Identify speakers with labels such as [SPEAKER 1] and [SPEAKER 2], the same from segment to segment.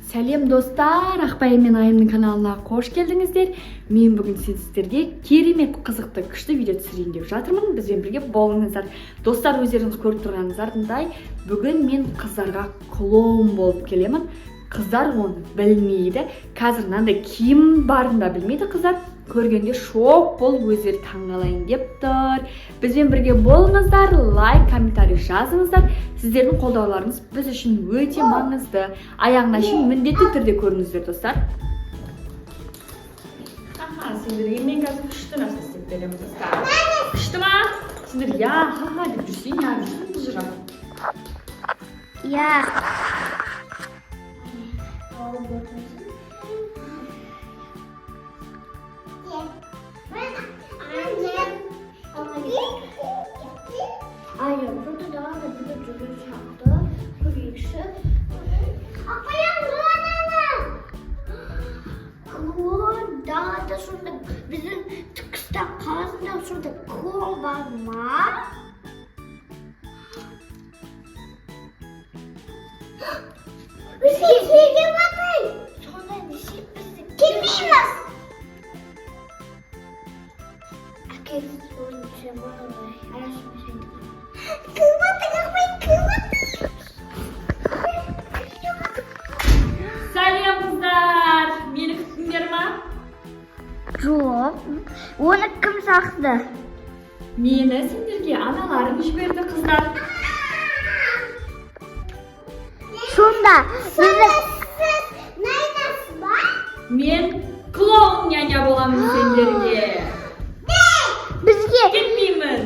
[SPEAKER 1] Сәлем достар, Ақбай мен Айымның каналына қош келдіңіздер. Мен бүгін сіздерге керемет қызықты күшті видео түсірейін деп жатырмын. Бізбен бірге болыңыздар. Достар, өздеріңіз көріп тұрғаныңыздардың бүгін мен қыздарға клоун болып келемін. Қыздар оны білмейді. Қазір мынандай киім барын да білмейді қыздар. Көргенде шок болып өздері таңғалайын деп тұр. Бізбен бірге болыңыздар, лайк, комментарий жазыңыздар. Сіздердің қолдауларыңыз біз үшін өте маңызды. Аяғына шейін міндетті түрде көріңіздер достар. Сендерге мен қазір күшті нәрсе істеп беремін достар. Күшті ма? Сендер ха деп жүрсең, жүрсің бұл жырақ.
[SPEAKER 2] Aynen, burada daha da bir de düzgün çaktı. Bu ikisi. Apayam bulanalım. Daha da şurada bizim tıkışta kalsın şurada kol var mı? Bir şey bakın. Sonra bir şey kimliğimiz. Akıl sorun çabuk.
[SPEAKER 1] Сәлем қыздар, мені күттіңдер ма?
[SPEAKER 2] Жоқ, оны кім сақты?
[SPEAKER 1] Мені сендерге аналарың жіберді қыздар.
[SPEAKER 2] Сонда сіз нәйнәсіз ба?
[SPEAKER 1] Мен клоун няня боламын сендерге. Келмеймін.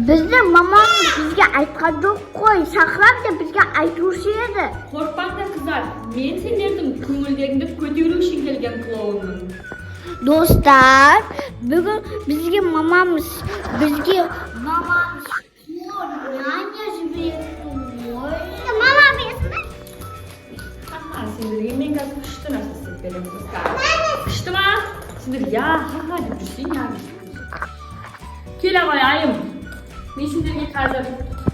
[SPEAKER 2] Біздің мамамыз бізге айтқан жоқ қой, шақырам деп бізге айтушы еді.
[SPEAKER 1] Қорықпаңдар қыздар, мен сендердің көңілдеріңді көтеру үшін келген клоунмын.
[SPEAKER 2] Достар, бүгін бізге мамамыз няня жіберді ғой. Мама бесін.
[SPEAKER 1] Сендерге мен қазір күшті нәрсе істеп беремін достар. Күшті ма? Сендер ха деп жүрсең, кел ағай айым. Мен сендерге қазір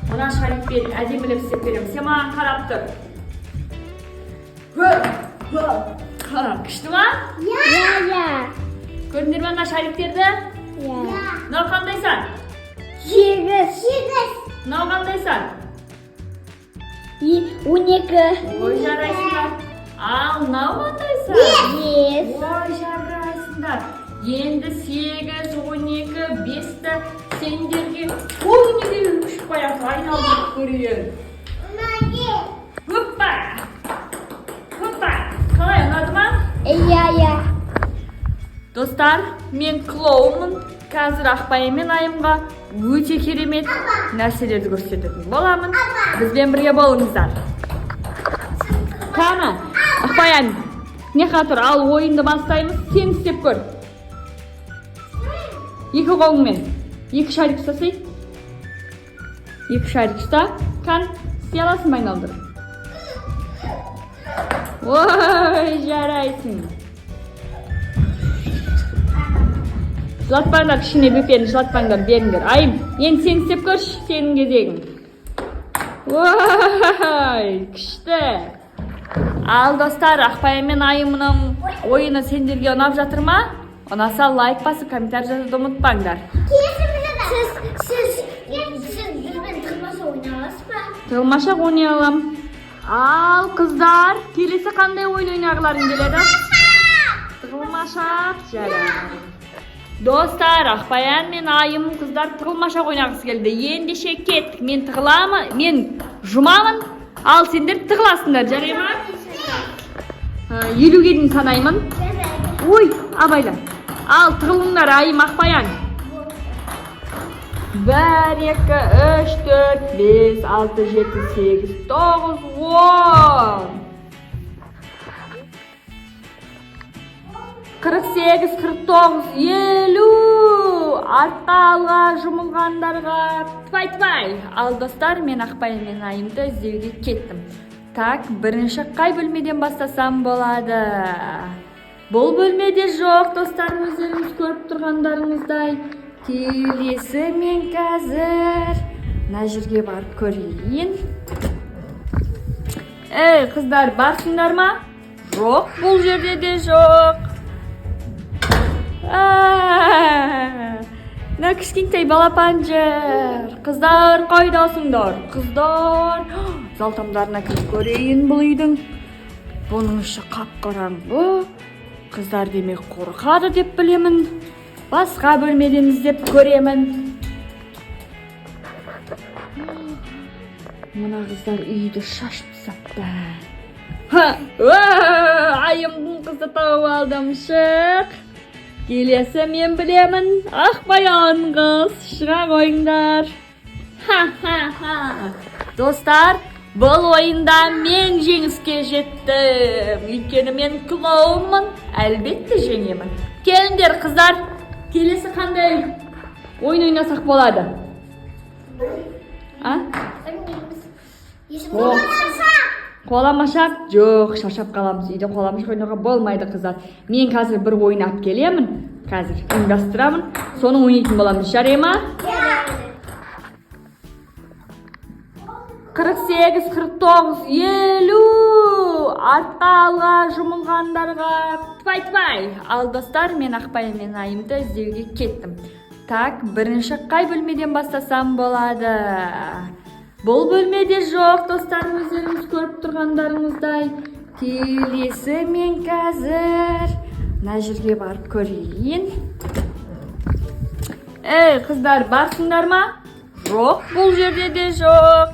[SPEAKER 1] мына шарикпен әдемілеп істеп беремін. Сен маған қарап тұр. Қара, күшті ма? Көрдіңдер ме мына шариктерді? Мынау қандайсан?
[SPEAKER 2] Сегіз.
[SPEAKER 1] Мынау қандайсан?
[SPEAKER 2] 12.
[SPEAKER 1] Ой, жарайсыңдар. Ал, мынау қандайсан?
[SPEAKER 2] 5.
[SPEAKER 1] Ой, жарайсыңдар. Енді 8, 12, 5-ті сендерге ойынеге үшіп қоясың, айналдырып көрейін. Хоппа! Қалай, ұнады ма?
[SPEAKER 2] Иә.
[SPEAKER 1] Достар, мен клоунмын. Қазір Ақбай мен Айымға өте керемет нәрселерді көрсететін боламын. Бізбен бірге болыңыздар. Қана, Ақбай Айым, не қатыр, ал ойынды бастаймыз, сен істеп көр. Екі қолыңмен, екі шарик ұстасай. Екі шарик ұста, қан, істей аласың ба айналдырып? Ой, жарайсың. Жылатпаңдар, кішкене бөпені жылатпаңдар, беріңдер. Айым, енді сен істеп көрші, сенің кезегің. Ой, күшті. Ал достар, Ақбай мен Айымның ойыны сендерге ұнап жатыр ма? Ұнаса лайк басып, комментарий жазуды ұмытпаңдар.
[SPEAKER 2] Сіз бізбен тығылмаша ойналасыз ба?
[SPEAKER 1] Тығылмашақ ойнай алам. Ал қыздар, келесі қандай ойын ойнағыларың келеді? Тығылмашақ, жарай. Достар, Ақбай мен Айым қыздар тығылмашақ ойнағысы келді. Ендеше кеттік. Мен тығыламын, мен жұмамын, ал сендер тығыласыңдар, жарай ма? 50-ге дейін санаймын. Ой, абайла. Ал тығылыңдар, Айым, Ақбай. 1, 2, 3, 4, 5, 6, 7, 8, 9, 10. 48, 49, 50. Артқа алға жұмылғандарға тпай. Ал достар, мен Ақбай мен Айымды іздеуге кеттім. Так, бірінші қай бөлмеден бастасам болады? Бұл бөлмеде жоқ, достар, өздеріңіз көріп тұрғандарыңыздай. Келесі мен қазір мына жерге барып көрейін. Қыздар, барсыңдар ма? Жоқ, бұл жерде де жоқ. Мына кішкентай балапанжыр. Қыздар, қайдасыңдар? Қыздар, зал тамдарына кіріп көрейін бұл үйдің. Бұның іші қап-қараңғы. Қыздар демек қорқады деп білемін. Басқа бөлмеден іздеп көремін. Мына қыздар үйді шашып тастапты. Айымдың қызы тауып алдым, шық. Келесі мен білемін. Ақбаян қыз, шыға қойыңдар. Достар, бұл ойында мен жеңіске жеттім. Өйткені мен клоунмын, әлбетте жеңемін. Келіңдер қыздар, келесі қандай ойын ойнасақ болады? Қоламашақ? Жоқ, шаршап қаламыз. Үйде қоламашақ ойнауға болмайды, қыздар. Мен қазір бір ойын алып келемін. Қазір ұйымдастырамын. Соны ойнайтын боламыз. Жарай ма? 48, 49, 50. Артқа алға жұмылғандарға тпай-тпай. Ал достар, мен Ақбай мен Айымды іздеуге кеттім. Так, бірінші қай бөлмеден бастасам болады? Бұл бөлмеде жоқ, достар, өздеріңіз көріп тұрғандарыңыздай. Келесі мен қазір мына жерге барып көрейін. Қыздар, барсыңдар ма? Жоқ, бұл жерде де жоқ.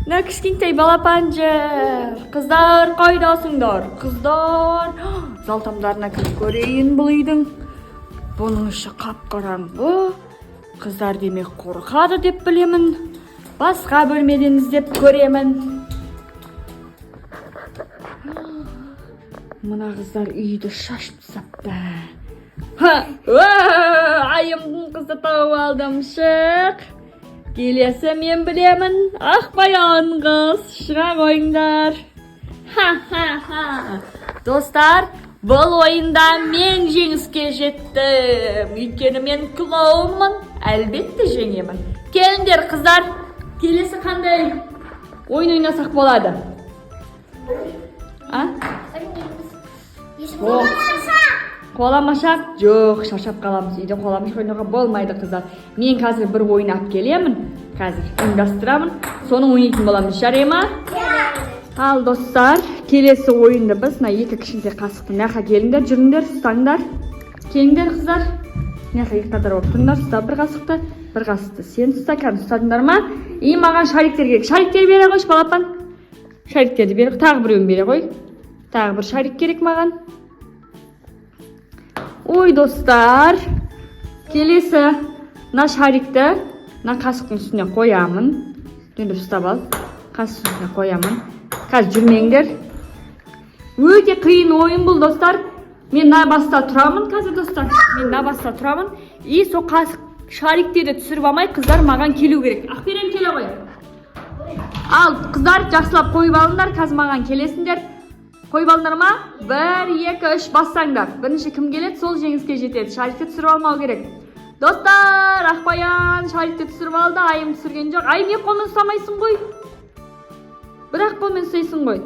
[SPEAKER 1] Мына кішкентай балапанжыр. Қыздар, қайдасыңдар? Қыздар, зал тамдарына кіріп көрейін бұл үйдің. Бұның іші қап-қараңғы. Қыздар демек қорқады деп білемін. Басқа бөлмеден іздеп көремін. Мына қыздар үйді шашып тастапты. Айымдың қызы тауып алдым, шық. Келесі мен білемін. Ақбаян қыз, шыға қойыңдар. Достар, бұл ойында мен жеңіске жеттім. Өйткені мен клоунмын, әлбетте жеңемін. Келіңдер қыздар, келесі қандай ойын ойнасақ болады? Қоламашақ? Жоқ, шаршап қаламыз. Үйде қоламашақ ойнауға болмайды, қыздар. Мен қазір бір ойын алып келемін. Қазір ұйымдастырамын. Соны ойнайтын боламыз. Жарай ма? Ал достар, келесі ойынды біз екі кішкентай қасықты мынақа келіңдер, жүріңдер, ұстаңдар. Келіңдер қыздар. Мынақа екі қатар болып тұрыңдар, ұста бір қасықты сен ұста, кән ұстадыңдар ма? И маған шариктер керек. Шариктер бере қойш, балапан. Шариктерді бере қой, тағы біреуін бере қой. Тағы бір шарик керек маған. Ой, достар, келесі мына шарикті мына қасықтың үстіне қоямын. Дөндіп ұстап ал. Қасықтың үстіне қоямын. Қазір жүрмеңдер. Өте қиын ойын бұл, достар. Мен мына баста тұрамын қазір, достар. Мен мына баста тұрамын. И со қасық шариктерді түсіріп алмай, қыздар маған келу керек. Ақберен, келе қой. Ал қыздар, жақсылап қойып алыңдар, қазір маған келесіңдер. Қойып алыңдар ма? 1, 2, 3 бассаңдар. Бірінші кім келеді, сол жеңіске жетеді. Шарикті түсіріп алмау керек. Достар, Ақбаян шарикті түсіріп алды, Айым түсірген жоқ. Айым екі қолмен ұстамайсың ғой. Бір-ақ қолмен ұстайсың ғой.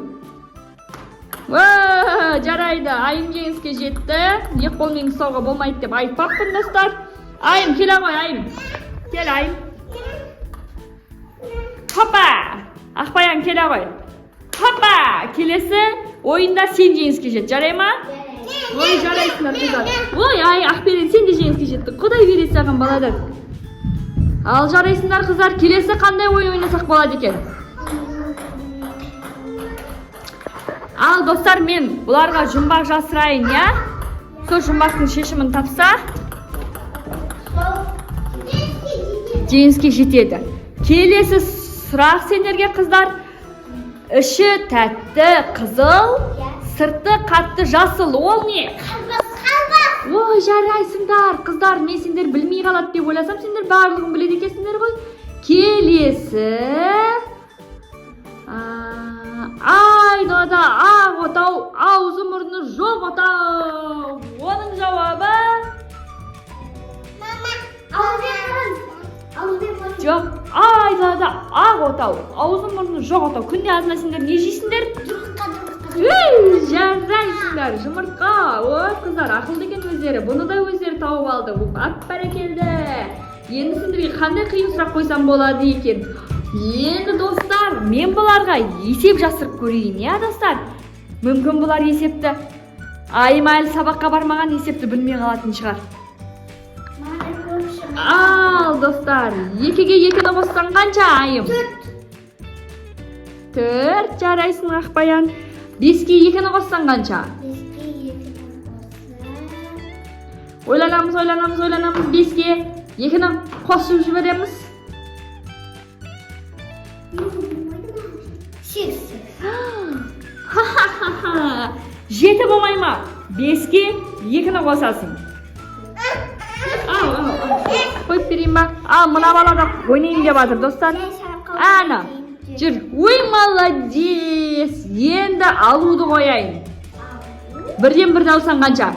[SPEAKER 1] Жарайды, Айым жеңіске жетті. Екі қолмен ұстауға болмайды деп айтпаппын, достар. Айым, келе ғой, Айым. Кел, Айым. Хопа! Ақбаян, келе ғой. Хопа! Келесі ойында сен жеңіске жет. Жарай ма? Ой, жарайсыңдар қыздар. Ой, ай, Ақберен, сен де жеңіске жетті. Құдай бере саған баладар. Ал жарайсыңдар қыздар. Келесі қандай ойын ойнасақ болады екен? Ал достар, мен бұларға жұмбақ жасырайын, я? Сол жұмбақтың шешімін тапса, жеңіске жетеді. Келесі сұрақ сендерге қыздар. Іші тәтті қызыл, сырты қатты жасыл. Ол не? Ой, жарайсыңдар қыздар. Мен сендер білмей қалады деп ойласам, сендер барлығын біледі екенсіңдер ғой. Келесі айдада ақ отау, аузы мұрны жоқ отау. Оның жауабы жоқ, айдада ақ отау, аузы мұрны жоқ отау. Күнде азына сендер не жейсіңдер? Жарайсыңдар, жұмыртқа. Ой, қыздар, ақылды екен өздері. Бұны да өздері тауып алды. Ат бәрекелді. Енді сендерге қандай қиын сұрақ қойсам болады екен? Енді достар, мен бұларға есеп жасырып көрейін, я достар? Мүмкін бұлар есепті айым әлі сабаққа бармаған, есепті білмей қалатын шығар. Ал, достар, 2-ге 2-ні қоссаң қанша айым? 4, жарайсың Ақбаян. 5-ге 2-ні қоссаң қанша?
[SPEAKER 2] 5-ге 2-ні қоссаң.
[SPEAKER 1] Ойланамыз. 5-ге 2-ні қосып жібереміз.
[SPEAKER 2] 8.
[SPEAKER 1] 7 болмай ма? 5-ге 2-ні қосасың. Қойып берейін ба? Мына бала да ойнайын деп жатыр, достар. Ана, жүр. Ой, молодец. Енді алуды қояйын. 1-ден 1-ді алсаң қанша?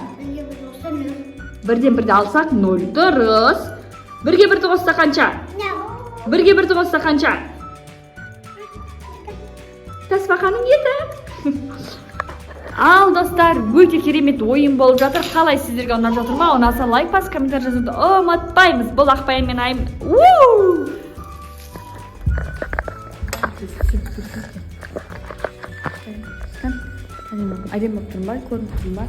[SPEAKER 1] 1-ден 1-ді алсақ 0. Дұрыс. 1-ге 1-ді қосса қанша? 1-ге 1-ді қосса қанша? Тасбақаның еті. Ал, достар, өте керемет ойын болып жатыр. Қалай сіздерге ұнап жатыр ма? Ұнаса лайк басып, комментар жазуды ұмытпаймыз. Бұл Ақбаян мен айым. Әдем болып тұрмын ба? Көрініп тұрмын ба?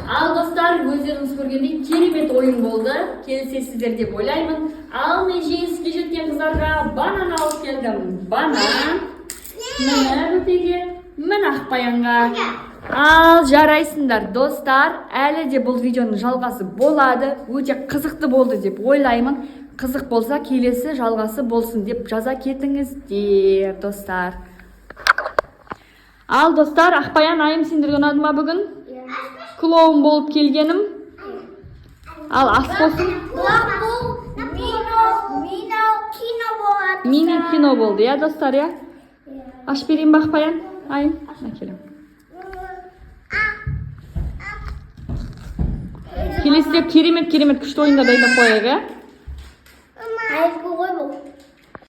[SPEAKER 1] Ал, достар, өздеріңіз көргендей керемет ойын болды. Келісесіздер деп ойлаймын. Ал, мен жеңіске жеткен қыздарға банан алып келдім. Банан. Міне Өтеге, міне Ақбаянға. Ал, жарайсыңдар, достар. Әлі де бұл видеоның жалғасы болады. Өте қызықты болды деп ойлаймын. Қызық болса, келесі жалғасы болсын деп жаза кетіңіздер, достар. Ал, достар, Ақбаян, айым сендерге ұнады ма бүгін? Клоун болып келгенім. Ал, ас болсын. Мини кино болды, я, достар, я? Аш берейін ба, Ақбаян? Айым, әкелем. Келесіде керемет күшті ойында дайындап қояйық,